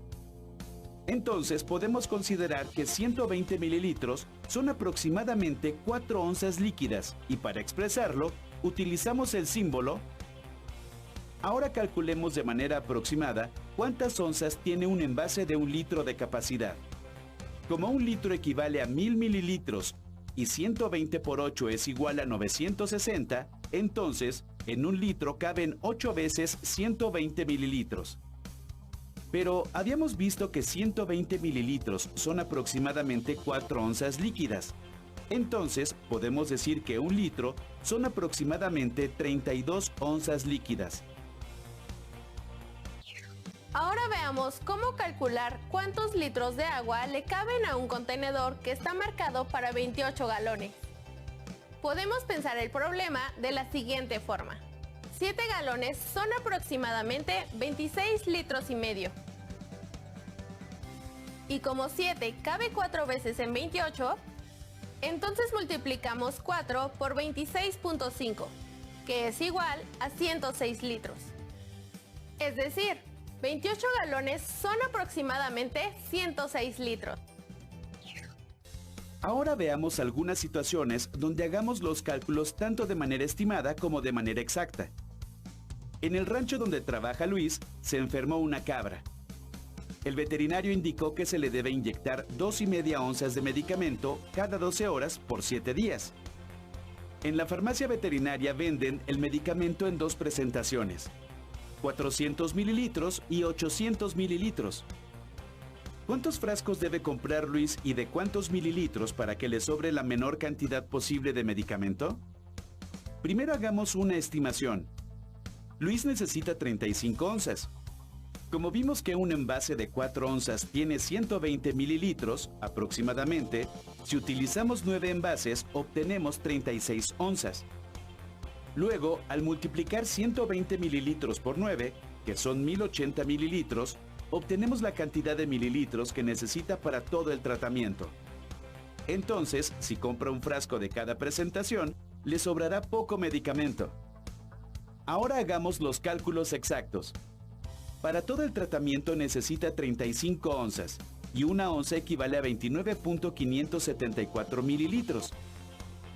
Entonces podemos considerar que 120 mililitros son aproximadamente 4 onzas líquidas y para expresarlo utilizamos el símbolo. Ahora calculemos de manera aproximada cuántas onzas tiene un envase de 1 litro de capacidad. Como 1 litro equivale a 1000 mililitros y 120 por 8 es igual a 960, entonces en 1 litro caben 8 veces 120 mililitros. Pero habíamos visto que 120 mililitros son aproximadamente 4 onzas líquidas. Entonces podemos decir que 1 litro son aproximadamente 32 onzas líquidas. Ahora veamos cómo calcular cuántos litros de agua le caben a un contenedor que está marcado para 28 galones. Podemos pensar el problema de la siguiente forma. 7 galones son aproximadamente 26 litros y medio. Y como 7 cabe 4 veces en 28, entonces multiplicamos 4 por 26.5, que es igual a 106 litros. Es decir, 28 galones son aproximadamente 106 litros. Ahora veamos algunas situaciones donde hagamos los cálculos tanto de manera estimada como de manera exacta. En el rancho donde trabaja Luis, se enfermó una cabra. El veterinario indicó que se le debe inyectar 2,5 onzas de medicamento cada 12 horas por 7 días. En la farmacia veterinaria venden el medicamento en 2 presentaciones, 400 mililitros y 800 mililitros. ¿Cuántos frascos debe comprar Luis y de cuántos mililitros para que le sobre la menor cantidad posible de medicamento? Primero hagamos una estimación. Luis necesita 35 onzas. Como vimos que un envase de 4 onzas tiene 120 mililitros aproximadamente, si utilizamos 9 envases obtenemos 36 onzas. Luego, al multiplicar 120 mililitros por 9, que son 1080 mililitros, obtenemos la cantidad de mililitros que necesita para todo el tratamiento. Entonces, si compra un frasco de cada presentación, le sobrará poco medicamento. Ahora hagamos los cálculos exactos. Para todo el tratamiento necesita 35 onzas, y una onza equivale a 29.574 mililitros.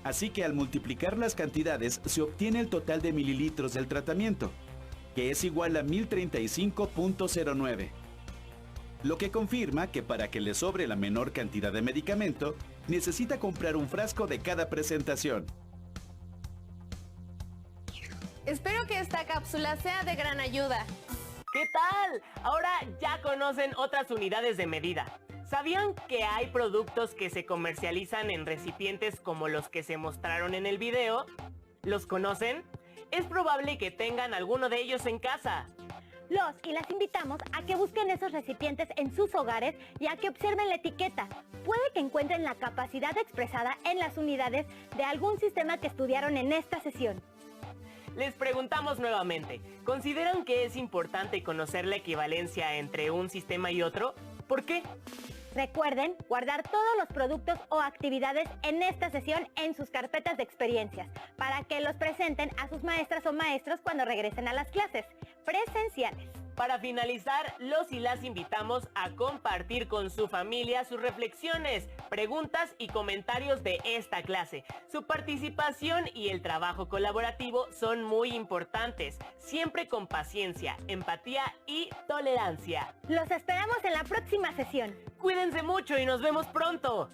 Así que al multiplicar las cantidades se obtiene el total de mililitros del tratamiento, que es igual a 1035.09. lo que confirma que para que le sobre la menor cantidad de medicamento, necesita comprar un frasco de cada presentación. Espero que esta cápsula sea de gran ayuda. ¿Qué tal? Ahora ya conocen otras unidades de medida. ¿Sabían que hay productos que se comercializan en recipientes como los que se mostraron en el video? ¿Los conocen? Es probable que tengan alguno de ellos en casa. Los y las invitamos a que busquen esos recipientes en sus hogares y a que observen la etiqueta. Puede que encuentren la capacidad expresada en las unidades de algún sistema que estudiaron en esta sesión. Les preguntamos nuevamente, ¿consideran que es importante conocer la equivalencia entre un sistema y otro? ¿Por qué? Recuerden guardar todos los productos o actividades en esta sesión en sus carpetas de experiencias para que los presenten a sus maestras o maestros cuando regresen a las clases presenciales. Para finalizar, los y las invitamos a compartir con su familia sus reflexiones, preguntas y comentarios de esta clase. Su participación y el trabajo colaborativo son muy importantes, siempre con paciencia, empatía y tolerancia. Los esperamos en la próxima sesión. Cuídense mucho y nos vemos pronto.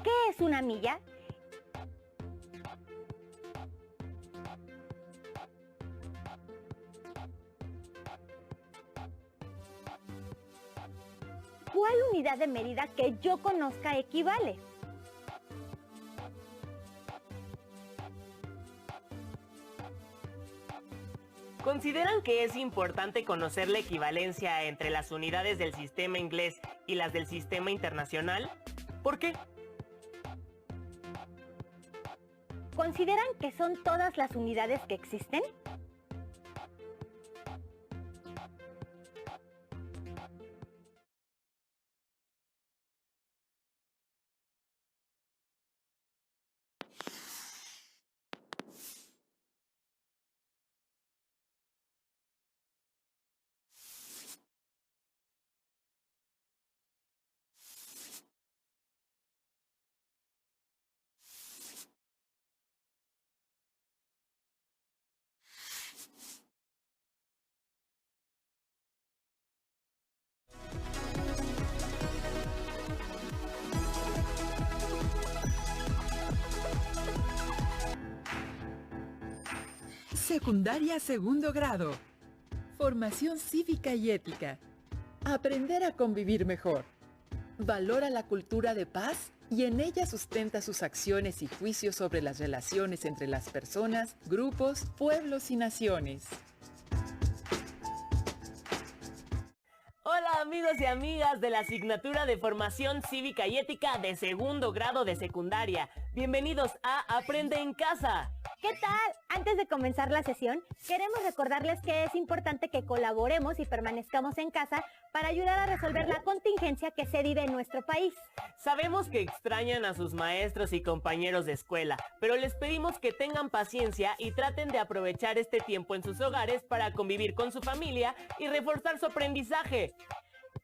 ¿Qué es una milla? ¿Cuál unidad de medida que yo conozca equivale? ¿Consideran que es importante conocer la equivalencia entre las unidades del sistema inglés y las del sistema internacional? ¿Por qué? ¿Consideran que son todas las unidades que existen? Secundaria segundo grado. Formación cívica y ética. Aprender a convivir mejor. Valora la cultura de paz y en ella sustenta sus acciones y juicios sobre las relaciones entre las personas, grupos, pueblos y naciones. Hola amigos y amigas de la asignatura de Formación Cívica y Ética de segundo grado de secundaria. Bienvenidos a Aprende en Casa. ¿Qué tal? Antes de comenzar la sesión, queremos recordarles que es importante que colaboremos y permanezcamos en casa para ayudar a resolver la contingencia que se vive en nuestro país. Sabemos que extrañan a sus maestros y compañeros de escuela, pero les pedimos que tengan paciencia y traten de aprovechar este tiempo en sus hogares para convivir con su familia y reforzar su aprendizaje.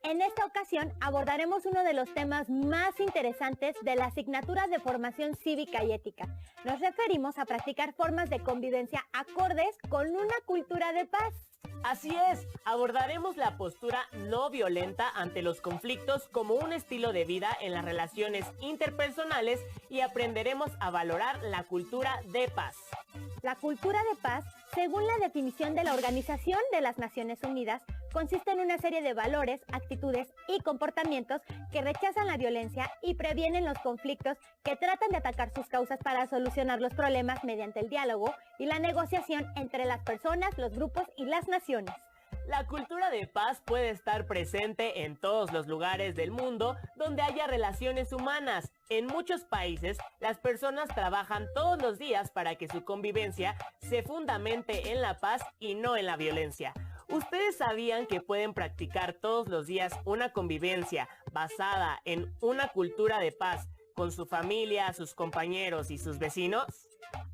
En esta ocasión abordaremos uno de los temas más interesantes de la asignatura de Formación Cívica y Ética. Nos referimos a practicar formas de convivencia acordes con una cultura de paz. Así es, abordaremos la postura no violenta ante los conflictos como un estilo de vida en las relaciones interpersonales y aprenderemos a valorar la cultura de paz. La cultura de paz, según la definición de la Organización de las Naciones Unidas, consiste en una serie de valores, actitudes y comportamientos que rechazan la violencia y previenen los conflictos, que tratan de atacar sus causas para solucionar los problemas mediante el diálogo y la negociación entre las personas, los grupos y las naciones. La cultura de paz puede estar presente en todos los lugares del mundo donde haya relaciones humanas. En muchos países, las personas trabajan todos los días para que su convivencia se fundamente en la paz y no en la violencia. ¿Ustedes sabían que pueden practicar todos los días una convivencia basada en una cultura de paz con su familia, sus compañeros y sus vecinos?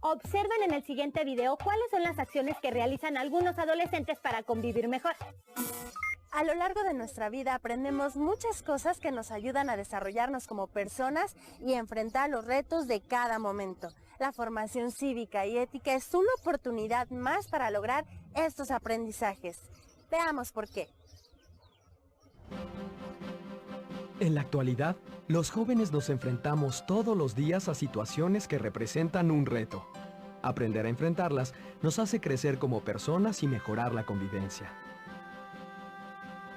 Observen en el siguiente video cuáles son las acciones que realizan algunos adolescentes para convivir mejor. A lo largo de nuestra vida aprendemos muchas cosas que nos ayudan a desarrollarnos como personas y enfrentar los retos de cada momento. La formación cívica y ética es una oportunidad más para lograr estos aprendizajes. Veamos por qué. En la actualidad, los jóvenes nos enfrentamos todos los días a situaciones que representan un reto. Aprender a enfrentarlas nos hace crecer como personas y mejorar la convivencia.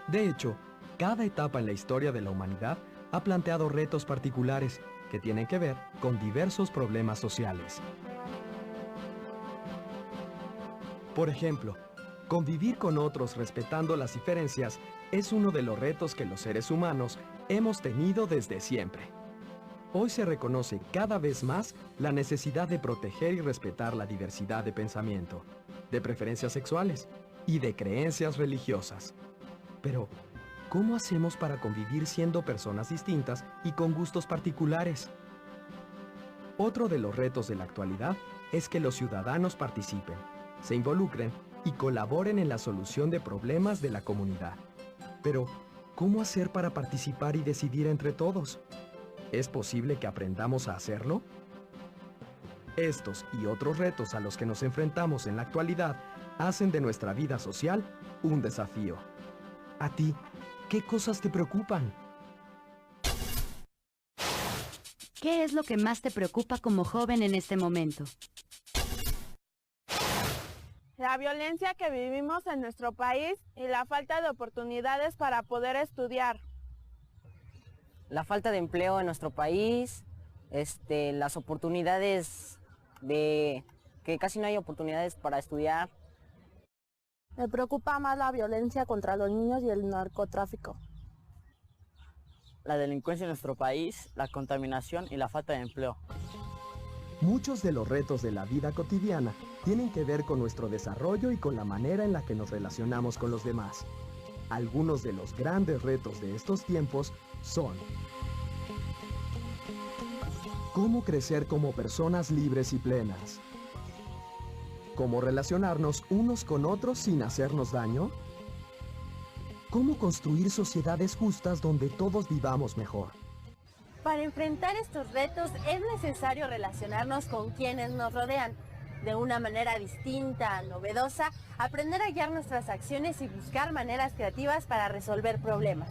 De hecho, cada etapa en la historia de la humanidad ha planteado retos particulares que tienen que ver con diversos problemas sociales. Por ejemplo, convivir con otros respetando las diferencias es uno de los retos que los seres humanos hemos tenido desde siempre. Hoy se reconoce cada vez más la necesidad de proteger y respetar la diversidad de pensamiento, de preferencias sexuales y de creencias religiosas. Pero, ¿cómo hacemos para convivir siendo personas distintas y con gustos particulares? Otro de los retos de la actualidad es que los ciudadanos participen, se involucren y colaboren en la solución de problemas de la comunidad. Pero, ¿cómo hacer para participar y decidir entre todos? ¿Es posible que aprendamos a hacerlo? Estos y otros retos a los que nos enfrentamos en la actualidad hacen de nuestra vida social un desafío. ¿A ti, qué cosas te preocupan? ¿Qué es lo que más te preocupa como joven en este momento? La violencia que vivimos en nuestro país y la falta de oportunidades para poder estudiar. La falta de empleo en nuestro país, las oportunidades de que casi no hay oportunidades para estudiar. Me preocupa más la violencia contra los niños y el narcotráfico. La delincuencia en nuestro país, la contaminación y la falta de empleo. Muchos de los retos de la vida cotidiana tienen que ver con nuestro desarrollo y con la manera en la que nos relacionamos con los demás. Algunos de los grandes retos de estos tiempos son: ¿cómo crecer como personas libres y plenas? ¿Cómo relacionarnos unos con otros sin hacernos daño? ¿Cómo construir sociedades justas donde todos vivamos mejor? Para enfrentar estos retos es necesario relacionarnos con quienes nos rodean. De una manera distinta, novedosa, aprender a guiar nuestras acciones y buscar maneras creativas para resolver problemas.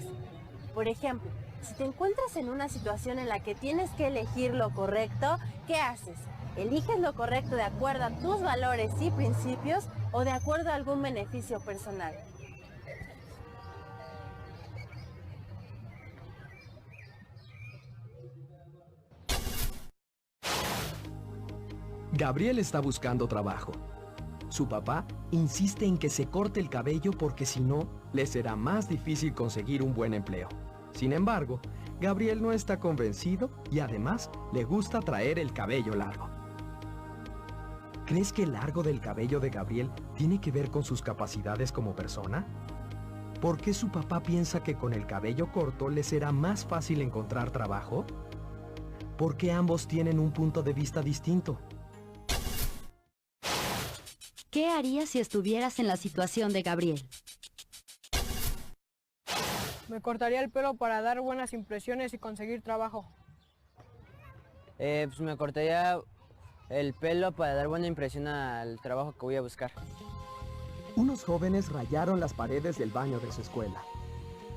Por ejemplo, si te encuentras en una situación en la que tienes que elegir lo correcto, ¿qué haces? ¿Eliges lo correcto de acuerdo a tus valores y principios o de acuerdo a algún beneficio personal? Gabriel está buscando trabajo. Su papá insiste en que se corte el cabello porque si no, le será más difícil conseguir un buen empleo. Sin embargo, Gabriel no está convencido y además le gusta traer el cabello largo. ¿Crees que el largo del cabello de Gabriel tiene que ver con sus capacidades como persona? ¿Por qué su papá piensa que con el cabello corto le será más fácil encontrar trabajo? ¿Por qué ambos tienen un punto de vista distinto? ¿Qué harías si estuvieras en la situación de Gabriel? Me cortaría el pelo para dar buenas impresiones y conseguir trabajo. Pues me cortaría el pelo para dar buena impresión al trabajo que voy a buscar. Unos jóvenes rayaron las paredes del baño de su escuela.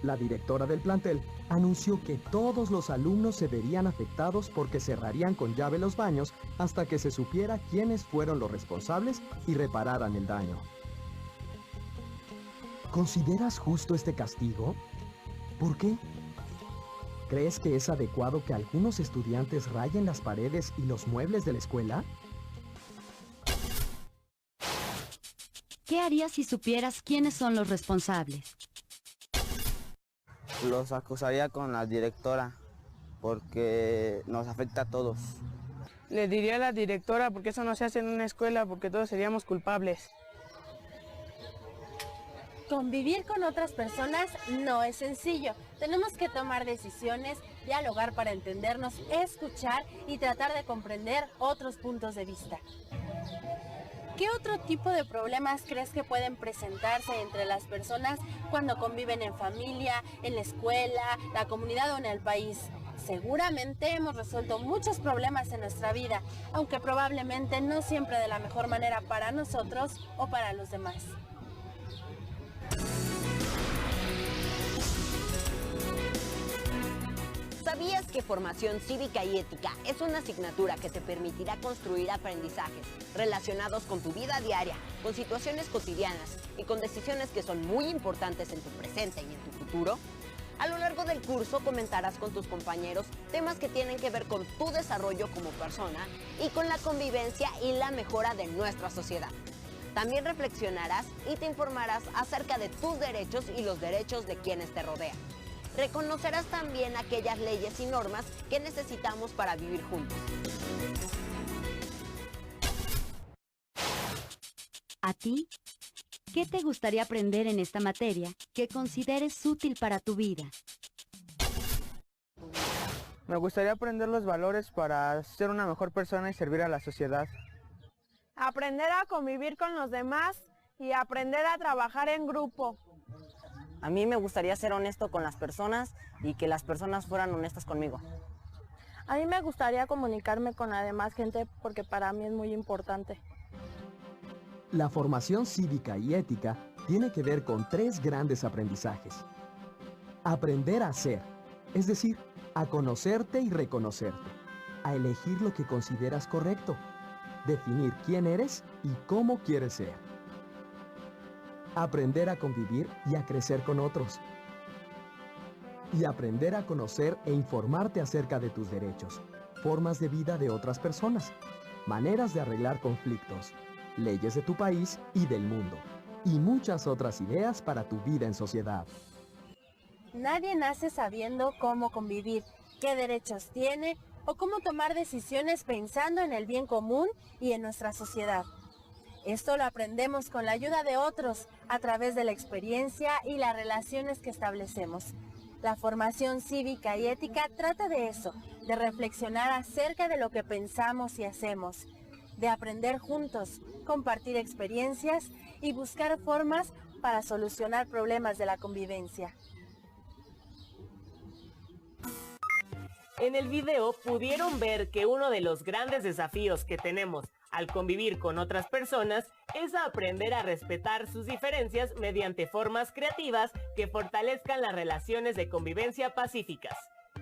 La directora del plantel anunció que todos los alumnos se verían afectados porque cerrarían con llave los baños hasta que se supiera quiénes fueron los responsables y repararan el daño. ¿Consideras justo este castigo? ¿Por qué? ¿Crees que es adecuado que algunos estudiantes rayen las paredes y los muebles de la escuela? ¿Qué harías si supieras quiénes son los responsables? Los acusaría con la directora porque nos afecta a todos. Le diría a la directora porque eso no se hace en una escuela porque todos seríamos culpables. Convivir con otras personas no es sencillo. Tenemos que tomar decisiones, dialogar para entendernos, escuchar y tratar de comprender otros puntos de vista. ¿Qué otro tipo de problemas crees que pueden presentarse entre las personas cuando conviven en familia, en la escuela, la comunidad o en el país? Seguramente hemos resuelto muchos problemas en nuestra vida, aunque probablemente no siempre de la mejor manera para nosotros o para los demás. ¿Sabías que formación cívica y ética es una asignatura que te permitirá construir aprendizajes relacionados con tu vida diaria, con situaciones cotidianas y con decisiones que son muy importantes en tu presente y en tu futuro? A lo largo del curso comentarás con tus compañeros temas que tienen que ver con tu desarrollo como persona y con la convivencia y la mejora de nuestra sociedad. También reflexionarás y te informarás acerca de tus derechos y los derechos de quienes te rodean. Reconocerás también aquellas leyes y normas que necesitamos para vivir juntos. ¿A ti? ¿Qué te gustaría aprender en esta materia que consideres útil para tu vida? Me gustaría aprender los valores para ser una mejor persona y servir a la sociedad. Aprender a convivir con los demás y aprender a trabajar en grupo. A mí me gustaría ser honesto con las personas y que las personas fueran honestas conmigo. A mí me gustaría comunicarme con la demás gente porque para mí es muy importante. La formación cívica y ética tiene que ver con 3 grandes aprendizajes. Aprender a ser, es decir, a conocerte y reconocerte, a elegir lo que consideras correcto, definir quién eres y cómo quieres ser. Aprender a convivir y a crecer con otros. Y aprender a conocer e informarte acerca de tus derechos, formas de vida de otras personas, maneras de arreglar conflictos, leyes de tu país y del mundo, y muchas otras ideas para tu vida en sociedad. Nadie nace sabiendo cómo convivir, qué derechos tiene o cómo tomar decisiones pensando en el bien común y en nuestra sociedad. Esto lo aprendemos con la ayuda de otros, a través de la experiencia y las relaciones que establecemos. La formación cívica y ética trata de eso, de reflexionar acerca de lo que pensamos y hacemos, de aprender juntos, compartir experiencias y buscar formas para solucionar problemas de la convivencia. En el video pudieron ver que uno de los grandes desafíos que tenemos al convivir con otras personas es aprender a respetar sus diferencias mediante formas creativas que fortalezcan las relaciones de convivencia pacíficas.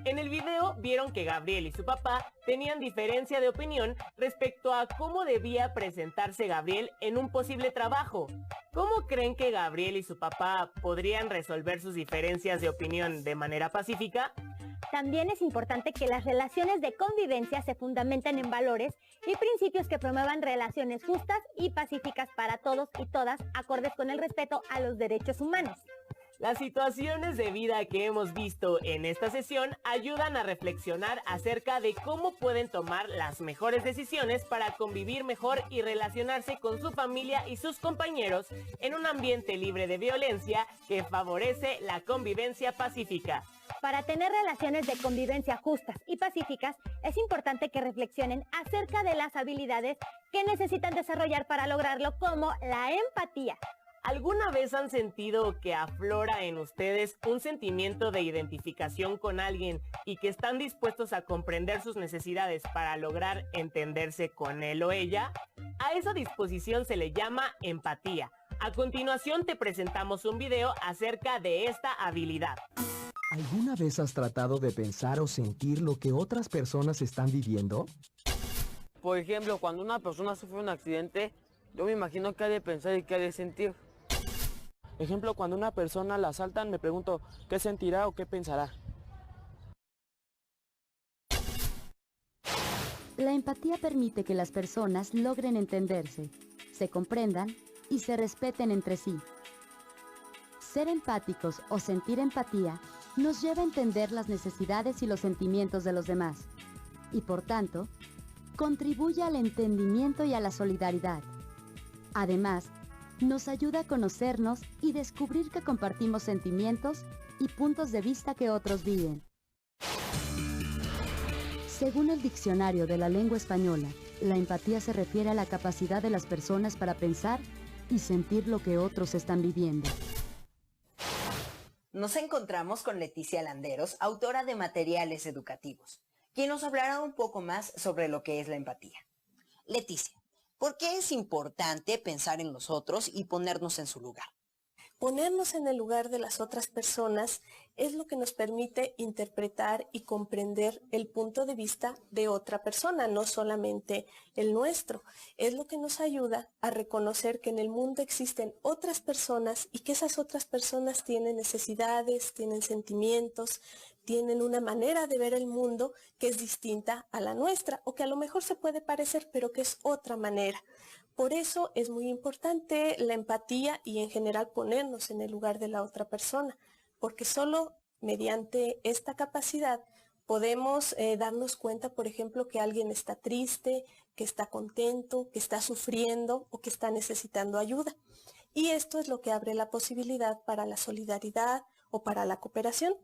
En el video vieron que Gabriel y su papá tenían diferencia de opinión respecto a cómo debía presentarse Gabriel en un posible trabajo. ¿Cómo creen que Gabriel y su papá podrían resolver sus diferencias de opinión de manera pacífica? También es importante que las relaciones de convivencia se fundamenten en valores y principios que promuevan relaciones justas y pacíficas para todos y todas, acordes con el respeto a los derechos humanos. Las situaciones de vida que hemos visto en esta sesión ayudan a reflexionar acerca de cómo pueden tomar las mejores decisiones para convivir mejor y relacionarse con su familia y sus compañeros en un ambiente libre de violencia que favorece la convivencia pacífica. Para tener relaciones de convivencia justas y pacíficas, es importante que reflexionen acerca de las habilidades que necesitan desarrollar para lograrlo, como la empatía. ¿Alguna vez han sentido que aflora en ustedes un sentimiento de identificación con alguien y que están dispuestos a comprender sus necesidades para lograr entenderse con él o ella? A esa disposición se le llama empatía. A continuación te presentamos un video acerca de esta habilidad. ¿Alguna vez has tratado de pensar o sentir lo que otras personas están viviendo? Por ejemplo, cuando una persona sufre un accidente, yo me imagino qué ha de pensar y qué ha de sentir. Ejemplo, cuando una persona la asaltan, me pregunto qué sentirá o qué pensará. La empatía permite que las personas logren entenderse, se comprendan y se respeten entre sí. Ser empáticos o sentir empatía nos lleva a entender las necesidades y los sentimientos de los demás, y por tanto, contribuye al entendimiento y a la solidaridad. Además, nos ayuda a conocernos y descubrir que compartimos sentimientos y puntos de vista que otros viven. Según el Diccionario de la Lengua Española, la empatía se refiere a la capacidad de las personas para pensar y sentir lo que otros están viviendo. Nos encontramos con Leticia Landeros, autora de Materiales Educativos, quien nos hablará un poco más sobre lo que es la empatía. Leticia, ¿por qué es importante pensar en los otros y ponernos en su lugar? Ponernos en el lugar de las otras personas es lo que nos permite interpretar y comprender el punto de vista de otra persona, no solamente el nuestro. Es lo que nos ayuda a reconocer que en el mundo existen otras personas y que esas otras personas tienen necesidades, tienen sentimientos, tienen una manera de ver el mundo que es distinta a la nuestra o que a lo mejor se puede parecer, pero que es otra manera. Por eso es muy importante la empatía y en general ponernos en el lugar de la otra persona, porque solo mediante esta capacidad podemos darnos cuenta, por ejemplo, que alguien está triste, que está contento, que está sufriendo o que está necesitando ayuda. Y esto es lo que abre la posibilidad para la solidaridad o para la cooperación.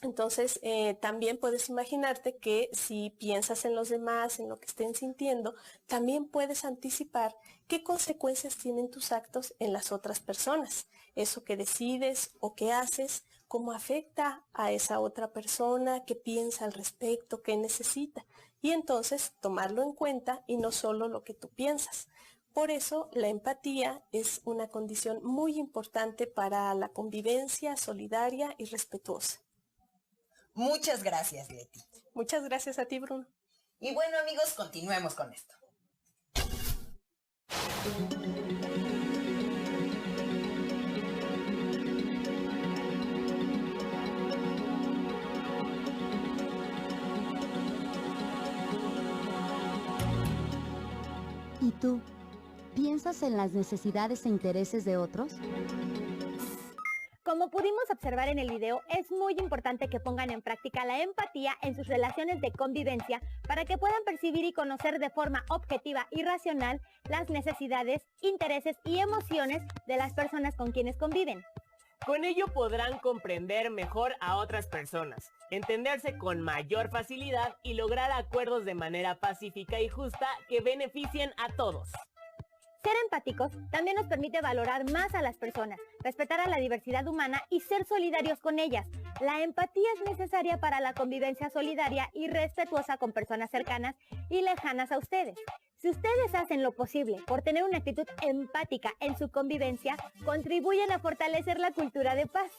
Entonces, también puedes imaginarte que si piensas en los demás, en lo que estén sintiendo, también puedes anticipar qué consecuencias tienen tus actos en las otras personas. Eso que decides o que haces, cómo afecta a esa otra persona, qué piensa al respecto, qué necesita. Y entonces tomarlo en cuenta y no solo lo que tú piensas. Por eso la empatía es una condición muy importante para la convivencia solidaria y respetuosa. Muchas gracias, Leti. Muchas gracias a ti, Bruno. Y bueno, amigos, continuemos con esto. ¿Y tú? ¿Piensas en las necesidades e intereses de otros? Como pudimos observar en el video, es muy importante que pongan en práctica la empatía en sus relaciones de convivencia para que puedan percibir y conocer de forma objetiva y racional las necesidades, intereses y emociones de las personas con quienes conviven. Con ello podrán comprender mejor a otras personas, entenderse con mayor facilidad y lograr acuerdos de manera pacífica y justa que beneficien a todos. Ser empáticos también nos permite valorar más a las personas, respetar a la diversidad humana y ser solidarios con ellas. La empatía es necesaria para la convivencia solidaria y respetuosa con personas cercanas y lejanas a ustedes. Si ustedes hacen lo posible por tener una actitud empática en su convivencia, contribuyen a fortalecer la cultura de paz.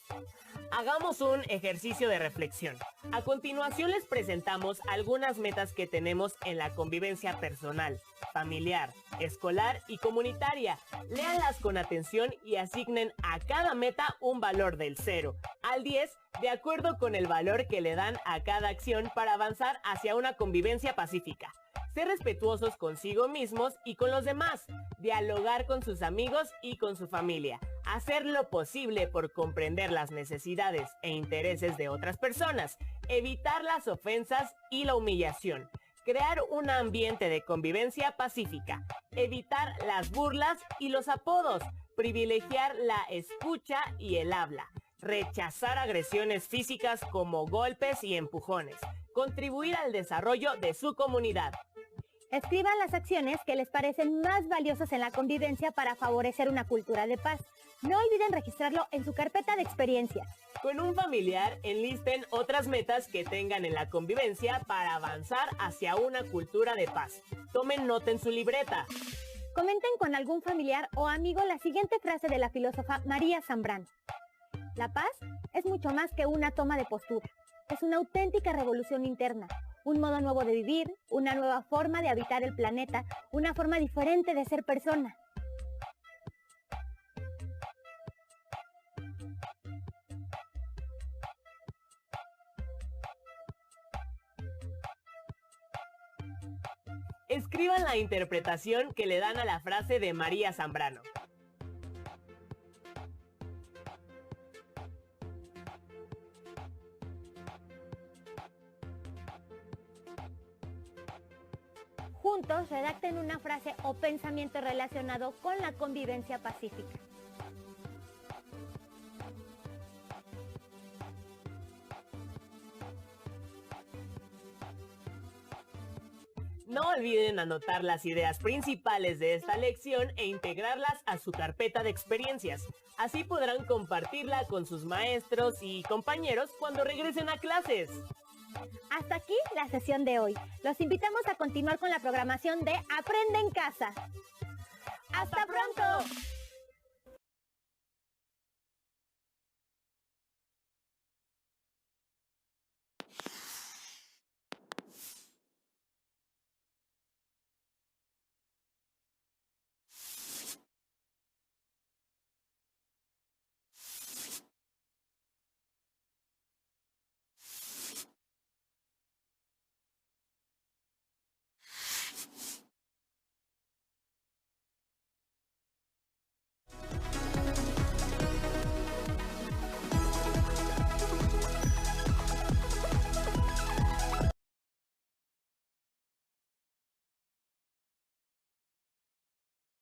Hagamos un ejercicio de reflexión. A continuación les presentamos algunas metas que tenemos en la convivencia personal, familiar, escolar y comunitaria. Léanlas con atención y asignen a cada meta un valor del 0 al 10 de acuerdo con el valor que le dan a cada acción para avanzar hacia una convivencia pacífica. Ser respetuosos consigo mismos y con los demás, dialogar con sus amigos y con su familia, hacer lo posible por comprender las necesidades e intereses de otras personas, evitar las ofensas y la humillación, crear un ambiente de convivencia pacífica, evitar las burlas y los apodos, privilegiar la escucha y el habla, rechazar agresiones físicas como golpes y empujones, contribuir al desarrollo de su comunidad. Escriban las acciones que les parecen más valiosas en la convivencia para favorecer una cultura de paz. No olviden registrarlo en su carpeta de experiencias. Con un familiar, enlisten otras metas que tengan en la convivencia para avanzar hacia una cultura de paz. Tomen nota en su libreta. Comenten con algún familiar o amigo la siguiente frase de la filósofa María Zambrano. La paz es mucho más que una toma de postura. Es una auténtica revolución interna. Un modo nuevo de vivir, una nueva forma de habitar el planeta, una forma diferente de ser persona. Escriban la interpretación que le dan a la frase de María Zambrano. Juntos redacten una frase o pensamiento relacionado con la convivencia pacífica. No olviden anotar las ideas principales de esta lección e integrarlas a su carpeta de experiencias. Así podrán compartirla con sus maestros y compañeros cuando regresen a clases. Hasta aquí la sesión de hoy. Los invitamos a continuar con la programación de Aprende en Casa. ¡Hasta pronto!